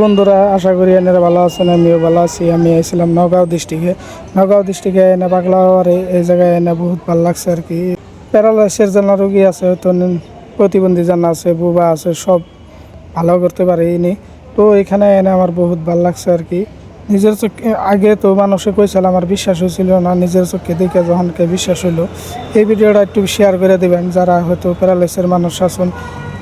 বন্ধুরা, আশা করি এনারা ভালো আছেন। আমিও ভালো আছি। আমি এসেছিলাম নগাঁও ডিস্ট্রিক্টে এনে পাগলাওয়ারে। এই জায়গায় এনে বহুত ভালো লাগছে আর কি। প্যারালাইসিসের জন্য রোগী আছে, হয়তো প্রতিবন্ধী জানা আছে, বুবা আছে, সব ভালো করতে পারে ইনি। তো এখানে এনে আমার বহুত ভালো লাগছে আর কি। নিজের চোখে আগে তো মানুষে কইছিল, আমার বিশ্বাস হয়েছিল না। নিজের চোখে দেখে যখনকে বিশ্বাস হইলো। এই ভিডিওটা একটু শেয়ার করে দেবেন, যারা হয়তো প্যারালাইসিসের মানুষ আছেন,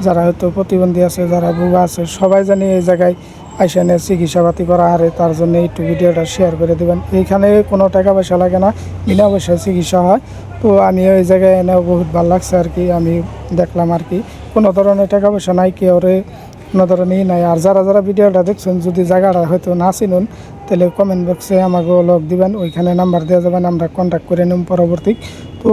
যারা হয়তো প্রতিবন্ধী আছে, যারা বুবা আছে, সবাই জানি এই জায়গায় আইসানে চিকিৎসাপাতি করা হারে। তার জন্য একটু ভিডিওটা শেয়ার করে দেবেন। এইখানে কোনো টাকা পয়সা লাগে না, বিনা পয়সায় চিকিৎসা হয়। তো আমি ওই জায়গায় এনেও বহুত ভালো লাগছে আর কি। আমি দেখলাম আর কি, কোনো ধরনের টাকা পয়সা নাই, কেউ কোনো ধরনেরই নাই। আর যারা যারা ভিডিওটা দেখছেন, যদি জায়গাটা হয়তো না চিনুন, তাহলে কমেন্ট বক্সে আমাকেও লগ দিবেন, ওইখানে নাম্বার দেওয়া যাবেন, আমরা কন্ট্যাক্ট করে নিব পরবর্তী। তো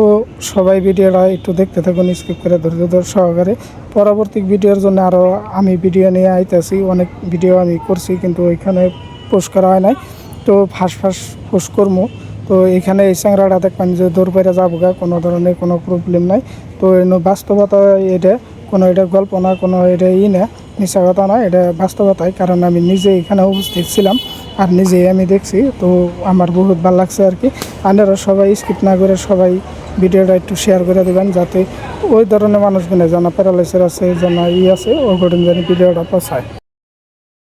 সবাই ভিডিওটা একটু দেখতে থাকুন, স্কিপ করে ধৈর্য সহকারে। পরবর্তী ভিডিওর জন্য আরও আমি ভিডিও নিয়ে আইতেছি। অনেক ভিডিও আমি করছি, কিন্তু ওইখানে পোস্ট করা হয় নাই। তো ফার্স্ট পোস্ট করবো। তো এখানে এই চ্যাংরাটা দেখবেন যে দৌড় পেরে যাবো গা, কোনো ধরনের কোনো প্রবলেম নাই। তো বাস্তবতা এটা, কোনো এটা গল্প না, কোনো এটা না, মিশা কথা না, এটা বাস্তবতাই। কারণ আমি নিজে এখানে উপস্থিত ছিলাম আর নিজেই আমি দেখছি। তো আমার বহুত ভালো লাগছে আর কি। আপনারা সবাই স্কিপ না করে সবাই ভিডিওটা একটু শেয়ার করে দেবেন, যাতে ওই ধরনের মানুষগুলো যেন প্যারালাইসিস আছে, যেন আছে, ওই ঘটনা যেন ভিডিওটা পৌঁছায়।